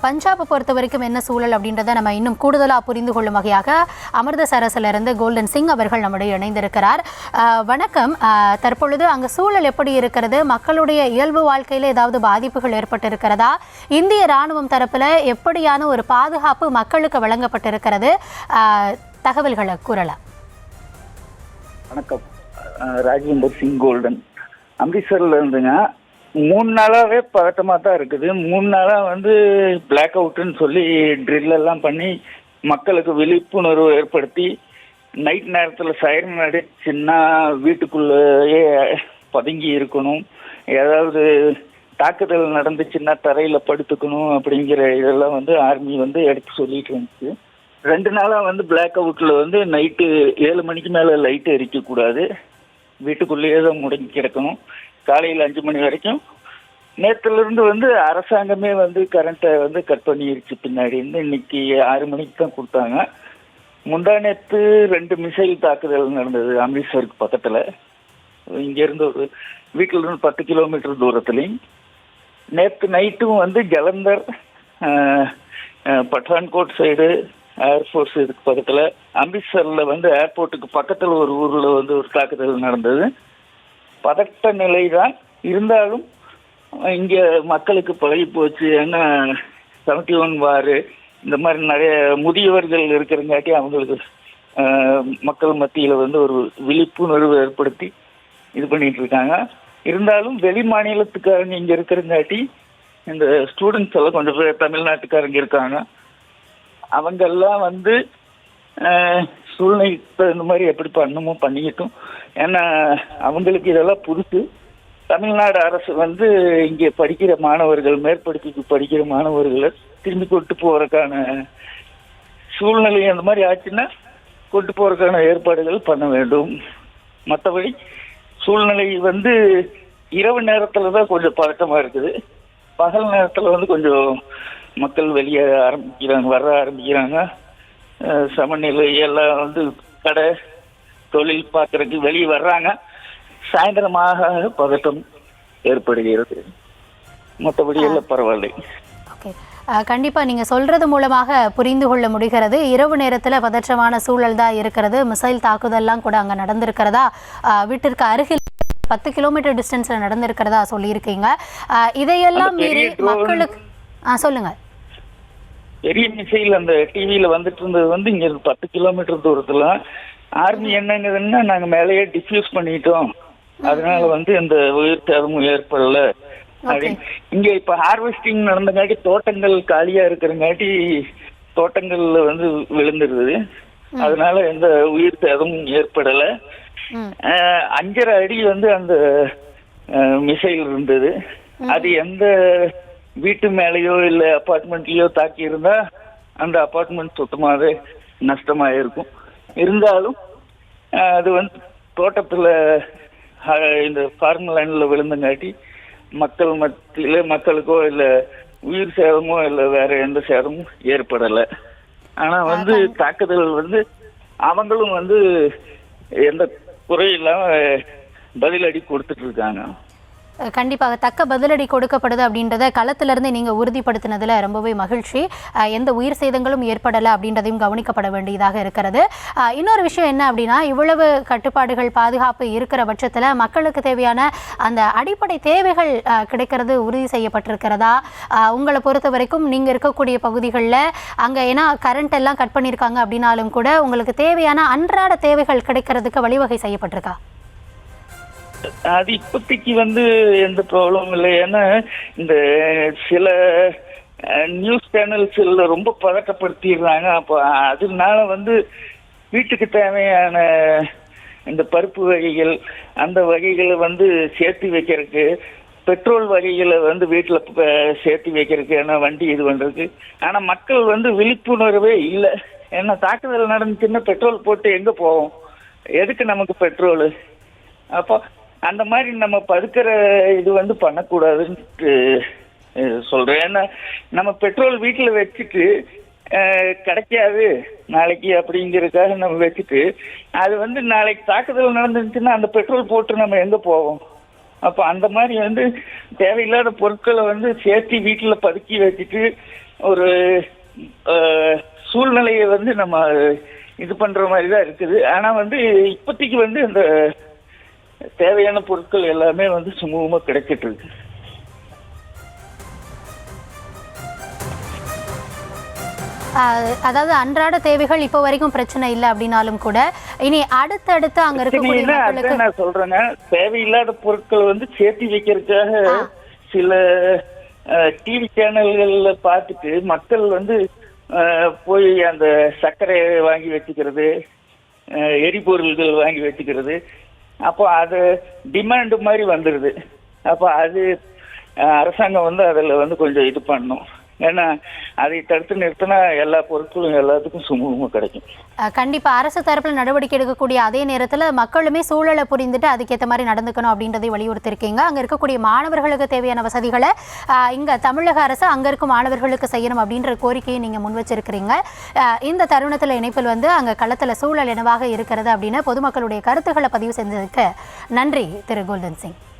பஞ்சாபை பொறுத்த வரைக்கும் என்ன சூழல் அப்படின்றத நம்ம இன்னும் கூடுதலாக புரிந்து கொள்ளும் வகையாக அமிர்தசரஸிலிருந்து கோல்டன் சிங் அவர்கள் நம்முடைய இணைந்திருக்கிறார். வணக்கம். தற்பொழுது அங்கே சூழல் எப்படி இருக்கிறது? மக்களுடைய இயல்பு வாழ்க்கையில் ஏதாவது பாதிப்புகள் ஏற்பட்டிருக்கிறதா? இந்திய ராணுவம் தரப்பில் எப்படியான ஒரு பாதுகாப்பு மக்களுக்கு வழங்கப்பட்டிருக்கிறது? தகவல்களை கூறலாம். வணக்கம். ராஜேந்தர் சிங் கோல்டன். அம்ரித்சர்ல இருந்துங்க. 3 நாளாவே பதட்டமா தான் இருக்குது. 3 நாளா பிளாக் அவுட்னு சொல்லி ட்ரில் எல்லாம் பண்ணி மக்களுக்கு விழிப்புணர்வு ஏற்படுத்தி நைட் நேரத்தில் சைரன் அடிச்சுன்னா வீட்டுக்குள்ளேயே பதுங்கி இருக்கணும், ஏதாவது தாக்குதல் நடந்துச்சுன்னா தரையில படுத்துக்கணும் அப்படிங்கிற இதெல்லாம் ஆர்மி எடுத்து சொல்லிட்டு இருந்துச்சு. 2 நாளா பிளாக் அவுட்ல நைட்டு 7 மணிக்கு மேல லைட் எரிக்க கூடாது, வீட்டுக்குள்ளேயே தான் முடங்கி கிடக்கணும். காலையில் 5 மணி வரைக்கும். நேற்றுல இருந்து அரசாங்கமே கரண்ட்டை கட் பண்ணிருச்சு. பின்னாடி இன்னைக்கு 6 மணிக்கு தான் கொடுத்தாங்க. முந்தா நேற்று 2 மிசைல் தாக்குதல் நடந்தது அம்ரித்சருக்கு பக்கத்தில். இங்கேருந்து ஒரு வீட்டில இருந்து 10 கிலோமீட்டர் தூரத்துலையும். நேற்று நைட்டும் ஜலந்தர், பठानकोट சைடு ஏர்ஃபோர்ஸ் இதுக்கு பக்கத்தில், அம்ரித்சரில் ஏர்போர்ட்டுக்கு பக்கத்தில் ஒரு ஊரில் ஒரு தாக்குதல் நடந்தது. பதட்ட நிலை தான் இருந்தாலும் இங்கே மக்களுக்கு பழகி போச்சு. ஏன்னா 71 வார் இந்த மாதிரி நிறைய முதியவர்கள் இருக்கிறங்காட்டி அவங்களுக்கு மக்கள் மத்தியில் ஒரு விழிப்புணர்வு ஏற்படுத்தி இது பண்ணிட்டு இருக்காங்க. இருந்தாலும் வெளி மாநிலத்துக்காரங்க இங்கே இருக்கிறங்காட்டி இந்த ஸ்டூடெண்ட்ஸ் எல்லாம் கொஞ்சம் பேர் தமிழ்நாட்டுக்காரங்க இருக்காங்க. அவங்கெல்லாம் சூழ்நிலைக்கு இந்த மாதிரி எப்படி பண்ணணுமோ பண்ணிக்கிட்டும். ஏன்னா அவங்களுக்கு இதெல்லாம் புதுசு. தமிழ்நாடு அரசு இங்கே படிக்கிற மாணவர்கள், மேற்படிப்புக்கு படிக்கிற மாணவர்களை திரும்பி கொண்டு போறதுக்கான சூழ்நிலை அந்த மாதிரி ஆச்சுன்னா கொண்டு போறதுக்கான ஏற்பாடுகள் பண்ண வேண்டும். மற்றபடி சூழ்நிலை இரவு நேரத்துல தான் கொஞ்சம் பதட்டமா இருக்குது. பகல் நேரத்துல கொஞ்சம் மக்கள் வெளியே வர ஆரம்பிக்கிறாங்க. சமநிலை எல்லாம் கடை தொழில் பார்க்கறதுக்கு வெளியே வர்றாங்க. சாயந்தரமாக பதட்டம் ஏற்படுகிறது. மற்றபடி எல்லாம் பரவாயில்லை. ஓகே, கண்டிப்பாக நீங்கள் சொல்கிறது மூலமாக புரிந்து கொள்ள முடிகிறது. இரவு நேரத்தில் பதற்றமான சூழல் தான் இருக்கிறது. மிசைல் தாக்குதல்லாம் கூட அங்கே நடந்திருக்கிறதா, வீட்டிற்கு அருகில் 10 கிலோமீட்டர் டிஸ்டன்ஸில் நடந்திருக்கிறதா சொல்லியிருக்கீங்க. இதையெல்லாம் மீறி மக்களுக்கு சொல்லுங்க. பெரிய மிசைல் அந்த டிவியில வந்துட்டு இருந்தது இங்க 10 கிலோமீட்டர் தூரத்துல. ஆர்மி என்னங்குதுன்னா நாங்க மேலேயே டிஃப்யூஸ் பண்ணிட்டோம், அதனால இந்த உயிர் சேதமும் ஏற்படல அப்படின்னு. இங்க இப்ப ஹார்வெஸ்டிங் நடந்தங்காட்டி தோட்டங்கள் காலியா இருக்கிறங்காட்டி தோட்டங்கள்ல விழுந்துருது. அதனால எந்த உயிர் சேதமும் ஏற்படல. 5.5 அடி அந்த மிசைல் இருந்தது. அது எந்த வீட்டு மேலேயோ இல்ல அபார்ட்மெண்ட்லயோ தாக்கி இருந்தா அந்த அபார்ட்மெண்ட் சுத்தமாவே நஷ்டமாயிருக்கும். இருந்தாலும் அது தோட்டத்துல இந்த ஃபார்ம் லைன்ல விழுந்தங்காட்டி மக்கள் மத்தியில மக்களுக்கோ இல்ல உயிர் சேதமோ இல்ல வேற எந்த சேதமும் ஏற்படல. ஆனா தாக்குதல் அவங்களும் எந்த குறையில்லாம பதிலடி கொடுத்துட்டு இருக்காங்க. கண்டிப்பாக தக்க பதிலடி கொடுக்கப்படுது அப்படின்றத களத்திலிருந்து நீங்கள் உறுதிப்படுத்தினதில் ரொம்பவே மகிழ்ச்சி. எந்த உயிர் சேதங்களும் ஏற்படலை அப்படின்றதையும் கவனிக்கப்பட வேண்டியதாக இருக்கிறது. இன்னொரு விஷயம் என்ன அப்படின்னா, இவ்வளவு கட்டுப்பாடுகள் பாதுகாப்பு இருக்கிற பட்சத்தில் மக்களுக்கு தேவையான அந்த அடிப்படை தேவைகள் கிடைக்கிறது உறுதி செய்யப்பட்டிருக்கிறதா? உங்களை பொறுத்த வரைக்கும் நீங்கள் இருக்கக்கூடிய பகுதிகளில் அங்கே ஏன்னா கரண்ட் எல்லாம் கட் பண்ணியிருக்காங்க அப்படின்னாலும் கூட உங்களுக்கு தேவையான அன்றாட தேவைகள் கிடைக்கிறதுக்கு வழிவகை செய்யப்பட்டிருக்கா? அது இப்போதைக்கு எந்த ப்ராப்ளமும் இல்லை. ஏன்னா இந்த சில நியூஸ் சேனல்ஸ் ரொம்ப பதட்டப்படுத்திடுறாங்க. அப்போ அதனால வீட்டுக்கு தேவையான இந்த பருப்பு வகைகள் அந்த வகைகளை சேர்த்து வைக்கிறதுக்கு, பெட்ரோல் வகைகளை வீட்டில் சேர்த்து வைக்கிறதுக்கு வண்டி இது பண்ணுறதுக்கு. ஆனால் மக்கள் விழிப்புணர்வே இல்லை. ஏன்னா தாக்குதல் நடந்துச்சுன்னா பெட்ரோல் போட்டு எங்கே போவோம், எதுக்கு நமக்கு பெட்ரோலு? அப்போ அந்த மாதிரி நம்ம பதுக்கிற இது பண்ணக்கூடாதுன்ட்டு சொல்றேன். ஏன்னா நம்ம பெட்ரோல் வீட்டில் வச்சுட்டு கிடைக்காது நாளைக்கு அப்படிங்கிறதுக்காக நம்ம வச்சுட்டு அது நாளைக்கு தாக்குதல் நடந்துச்சுன்னா அந்த பெட்ரோல் போட்டு நம்ம எங்கே போவோம்? அப்போ அந்த மாதிரி வந்து தேவையில்லாத பொருட்களை வந்து சேர்த்து வீட்டில் பதுக்கி வச்சுட்டு ஒரு சூழ்நிலையை வந்து நம்ம இது பண்ற மாதிரி தான் இருக்குது. ஆனா வந்து இப்போதைக்கு வந்து இந்த தேவையான பொருட்கள் எல்லாமே வந்து சுமூகமா கிடைச்சிட்டு இருக்கு. அதாவது அன்றாட தேவைகள் இப்போ வரைக்கும் பிரச்சனை இல்லை அப்படின்னாலும் கூட இனி அடுத்தடுத்து அங்க இருக்கக்கூடிய மக்களுக்கு நான் சொல்றேங்க, தேவையில்லாத பொருட்கள் வந்து சேர்த்து வைக்கிறதுக்காக சில டிவி சேனல்கள்ல பார்த்துட்டு மக்கள் வந்து போய் அந்த சர்க்கரை வாங்கி வச்சுக்கிறது, எரிபொருள்கள் வாங்கி வச்சுக்கிறது, அப்போ அது டிமாண்டு மாதிரி வந்துடுது. அப்போ அது அரசாங்கம் வந்து அதில் வந்து கொஞ்சம் இது பண்ணணும். ஏன்னா அதை தடுத்து நிறுத்தினா எல்லா பொருட்களும் எல்லாத்துக்கும் சுமூகமாக கிடைக்கும். கண்டிப்பா அரசு தரப்புல நடவடிக்கை எடுக்கக்கூடிய அதே நேரத்தில் மக்களுமே சூழலை புரிந்துட்டு அதுக்கேற்ற மாதிரி நடந்துக்கணும் அப்படின்றதை வலியுறுத்திருக்கீங்க. அங்கே இருக்கக்கூடிய மாணவர்களுக்கு தேவையான வசதிகளை இங்கே தமிழக அரசு அங்கே இருக்கும் மாணவர்களுக்கு செய்யணும் அப்படின்ற கோரிக்கையை நீங்கள் முன் வச்சிருக்கிறீங்க. இந்த தருணத்தில் இணைப்பில் வந்து அங்கே களத்தில் சூழல் என்னவாக இருக்கிறது அப்படின்னு பொதுமக்களுடைய கருத்துக்களை பதிவு செஞ்சதுக்கு நன்றி திரு கோல்டன் சிங்.